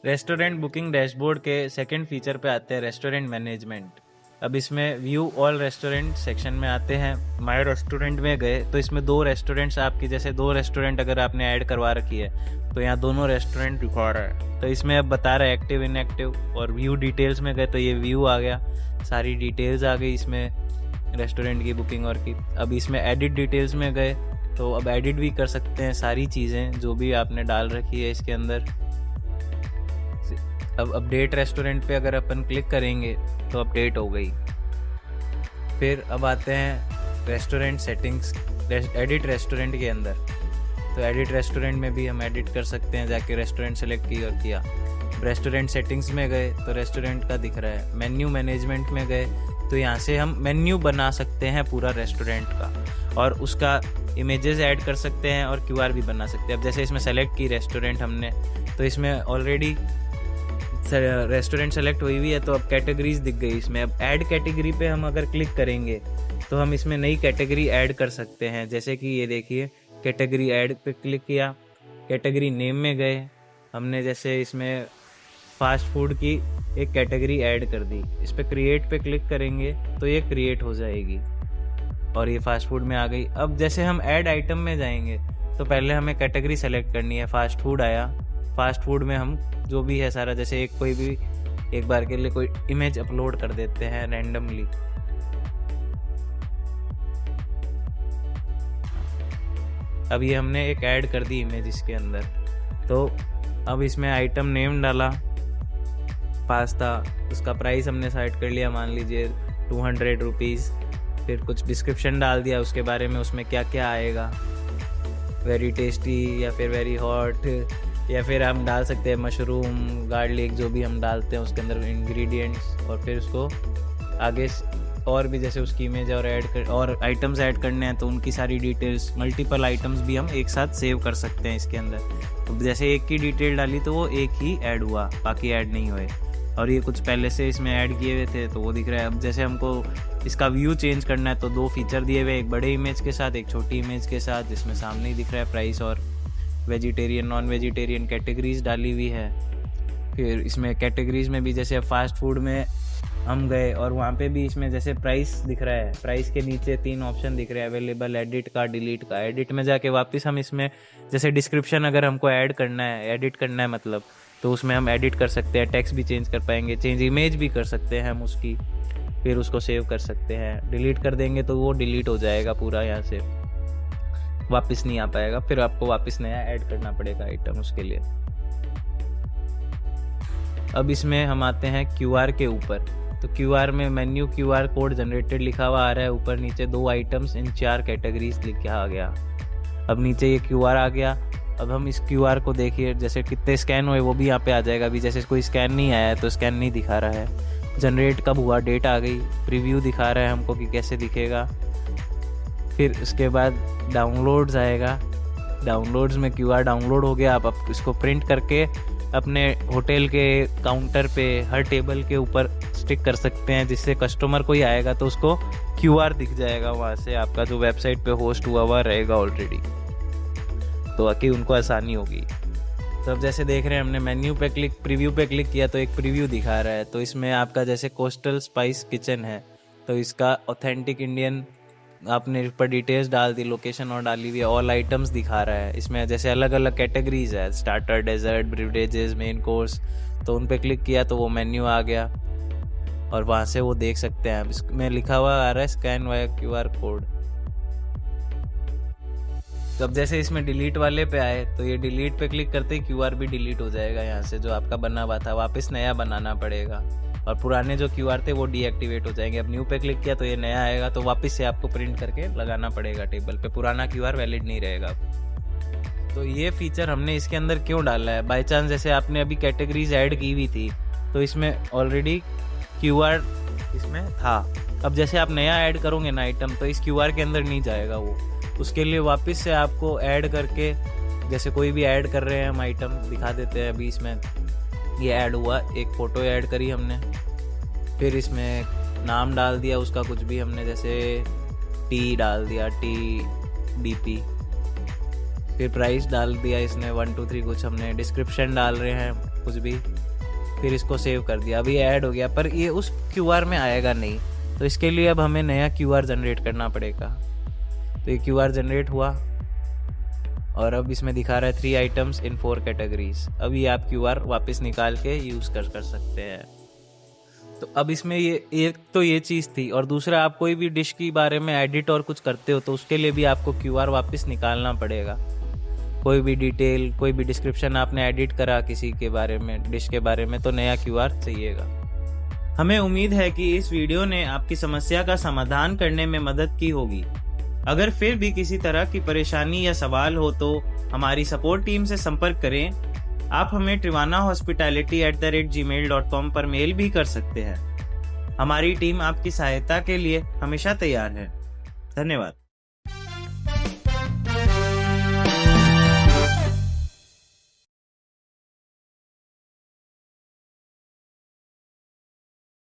Restaurant booking dashboard के second feature पे आते हैं रेस्टोरेंट मैनेजमेंट। अब इसमें व्यू ऑल रेस्टोरेंट सेक्शन में आते हैं। माय रेस्टोरेंट में गए तो इसमें दो रेस्टोरेंट्स आपकी, जैसे दो रेस्टोरेंट अगर आपने ऐड करवा रखी है तो यहाँ दोनों रेस्टोरेंट दिखा रहा है। तो इसमें अब बता रहा है एक्टिव इनएक्टिव। और व्यू डिटेल्स में गए तो ये व्यू आ गया, सारी डिटेल्स आ गई इसमें रेस्टोरेंट की बुकिंग और की। अब इसमें एडिट डिटेल्स में गए तो अब एडिट भी कर सकते हैं सारी चीज़ें जो भी आपने डाल रखी है इसके अंदर। अब अपडेट रेस्टोरेंट पे अगर अपन क्लिक करेंगे तो अपडेट हो गई। फिर अब आते हैं रेस्टोरेंट सेटिंग्स, एडिट रेस्टोरेंट के अंदर। तो एडिट रेस्टोरेंट में भी हम एडिट कर सकते हैं, जाके रेस्टोरेंट सेलेक्ट की और किया। रेस्टोरेंट सेटिंग्स में गए तो रेस्टोरेंट का दिख रहा है। मेन्यू मैनेजमेंट में गए तो यहाँ से हम मेन्यू बना सकते हैं पूरा रेस्टोरेंट का, और उसका इमेजेस ऐड कर सकते हैं और क्यूआर भी बना सकते हैं। अब जैसे इसमें सेलेक्ट की रेस्टोरेंट हमने, तो इसमें ऑलरेडी रेस्टोरेंट सेलेक्ट हुई हुई है, तो अब कैटेगरीज दिख गई इसमें। अब ऐड कैटेगरी पे हम अगर क्लिक करेंगे तो हम इसमें नई कैटेगरी ऐड कर सकते हैं। जैसे कि ये देखिए, कैटेगरी ऐड पे क्लिक किया, कैटेगरी नेम में गए, हमने जैसे इसमें फास्ट फूड की एक कैटेगरी ऐड कर दी। इस पर क्रिएट पे क्लिक करेंगे तो ये क्रिएट हो जाएगी और ये फास्ट फूड में आ गई। अब जैसे हम ऐड आइटम में जाएंगे तो पहले हमें कैटेगरी सेलेक्ट करनी है। फास्ट फूड आया, फास्ट फूड में हम जो भी है सारा, जैसे कोई भी एक बार के लिए कोई इमेज अपलोड कर देते हैं रैंडमली। अब ये हमने एक ऐड कर दी इमेज इसके अंदर। तो अब इसमें आइटम नेम डाला, पास्ता, उसका प्राइस हमने सेट कर लिया, मान लीजिए 200 रुपीज़। फिर कुछ डिस्क्रिप्शन डाल दिया उसके बारे में, उसमें क्या क्या आएगा, वेरी टेस्टी या फिर वेरी हॉट, या फिर हम डाल सकते हैं मशरूम, गार्लिक, जो भी हम डालते हैं उसके अंदर इंग्रेडिएंट्स। और फिर उसको आगे और भी जैसे उसकी इमेज और आइटम्स ऐड करने हैं तो उनकी सारी डिटेल्स, मल्टीपल आइटम्स भी हम एक साथ सेव कर सकते हैं इसके अंदर। तो जैसे एक की डिटेल डाली तो वो एक ही ऐड हुआ, बाकी ऐड नहीं हुए। और ये कुछ पहले से इसमें ऐड किए हुए थे तो वो दिख रहा है। अब जैसे हमको इसका व्यू चेंज करना है तो दो फीचर दिए हुए, एक बड़े इमेज के साथ, एक छोटी इमेज के साथ, जिसमें सामने ही दिख रहा है प्राइस और वेजिटेरियन नॉन वेजिटेरियन कैटेगरीज डाली हुई है। फिर इसमें कैटेगरीज में भी जैसे फास्ट फूड में हम गए और वहाँ पे भी इसमें जैसे प्राइस दिख रहा है, प्राइस के नीचे 3 ऑप्शन दिख रहे हैं, अवेलेबल, एडिट का, डिलीट का। एडिट में जाके वापस हम इसमें जैसे डिस्क्रिप्शन अगर हमको ऐड करना है, एडिट करना है मतलब, तो उसमें हम एडिट कर सकते हैं, टेक्स्ट भी चेंज कर पाएंगे, चेंज इमेज भी कर सकते हैं हम उसकी। फिर उसको सेव कर सकते हैं। डिलीट कर देंगे तो वो डिलीट हो जाएगा पूरा, यहाँ से वापस नहीं आ पाएगा। फिर आपको वापस नया ऐड करना पड़ेगा आइटम उसके लिए। अब इसमें हम आते हैं क्यूआर के ऊपर। तो क्यूआर में मेन्यू क्यूआर कोड जनरेटेड लिखा हुआ आ रहा है, ऊपर नीचे 2 आइटम्स इन 4 कैटेगरीज लिख के आ गया। अब नीचे ये क्यूआर आ गया। अब हम इस क्यूआर को देखिए, जैसे कितने स्कैन हुए वो भी यहाँ पे आ जाएगा। अभी जैसे कोई स्कैन नहीं आया है तो स्कैन नहीं दिखा रहा है। जनरेट कब हुआ, डेट आ गई, प्रीव्यू दिखा रहा है हमको कि कैसे दिखेगा। फिर उसके बाद डाउनलोड्स आएगा। डाउनलोड्स में क्यूआर डाउनलोड हो गया। आप इसको प्रिंट करके अपने होटल के काउंटर पे हर टेबल के ऊपर स्टिक कर सकते हैं, जिससे कस्टमर कोई आएगा तो उसको क्यूआर दिख जाएगा वहाँ से, आपका जो वेबसाइट पे होस्ट हुआ हुआ रहेगा ऑलरेडी, तो आके उनको आसानी होगी। तो अब जैसे देख रहे हैं हमने मेन्यू पे क्लिक, प्रीव्यू पे क्लिक किया तो एक प्रीव्यू दिखा रहा है। तो इसमें आपका जैसे कोस्टल स्पाइस किचन है तो इसका ऑथेंटिक इंडियन आपने ऊपर डिटेल्स डाल दी, लोकेशन और डाली हुई है, ऑल आइटम्स दिखा रहा है। इसमें जैसे अलग अलग कैटेगरीज है, स्टार्टर, डेजर्ट, ब्रिवरेजेस, मेन कोर्स। तो उन पे क्लिक किया तो वो मेन्यू आ गया और वहाँ से वो देख सकते हैं। इसमें लिखा हुआ आ रहा है स्कैन वाया क्यूआर कोड। तो अब जैसे इसमें डिलीट वाले पे आए तो ये डिलीट पे क्लिक करते ही क्यूआर भी डिलीट हो जाएगा यहाँ से, जो आपका बना हुआ था, वापस नया बनाना पड़ेगा। और पुराने जो क्यूआर थे वो डीएक्टिवेट हो जाएंगे। अब न्यू पे क्लिक किया तो ये नया आएगा, तो वापस से आपको प्रिंट करके लगाना पड़ेगा टेबल पे, पुराना क्यूआर वैलिड नहीं रहेगा। तो ये फीचर हमने इसके अंदर क्यों डाला है, बाय चांस जैसे आपने अभी कैटेगरीज ऐड की हुई थी तो इसमें ऑलरेडी क्यूआर इसमें था। अब जैसे आप नया ऐड करोगे ना आइटम तो इस क्यूआर के अंदर नहीं जाएगा वो, उसके लिए वापस से आपको ऐड करके, जैसे कोई भी ऐड कर रहे हैं हम आइटम दिखा देते हैं। अभी इसमें ये ऐड हुआ, एक फ़ोटो ऐड करी हमने, फिर इसमें नाम डाल दिया उसका कुछ भी हमने, जैसे टी डाल दिया, TDP, फिर प्राइस डाल दिया इसने 1 2 3 कुछ हमने, डिस्क्रिप्शन डाल रहे हैं कुछ भी, फिर इसको सेव कर दिया, अभी ऐड हो गया, पर ये उस QR में आएगा नहीं। तो इसके लिए अब हमें नया QR जनरेट करना पड़ेगा। तो ये QR जनरेट हुआ और अब इसमें दिखा रहा है 3 आइटम्स इन 4 कैटेगरीज। अभी आप QR वापस निकाल के यूज़ कर सकते हैं। तो अब इसमें ये एक तो ये चीज़ थी, और दूसरा आप कोई भी डिश के बारे में एडिट और कुछ करते हो तो उसके लिए भी आपको QR वापस निकालना पड़ेगा। कोई भी डिटेल, कोई भी डिस्क्रिप्शन आपने एडिट करा किसी के बारे में, डिश के बारे में, तो नया QR चाहिएगा। हमें उम्मीद है कि इस वीडियो ने आपकी समस्या का समाधान करने में मदद की होगी। अगर फिर भी किसी तरह की परेशानी या सवाल हो तो हमारी सपोर्ट टीम से संपर्क करें। आप हमें trivanahospitality@gmail.com पर मेल भी कर सकते हैं। हमारी टीम आपकी सहायता के लिए हमेशा तैयार है। धन्यवाद।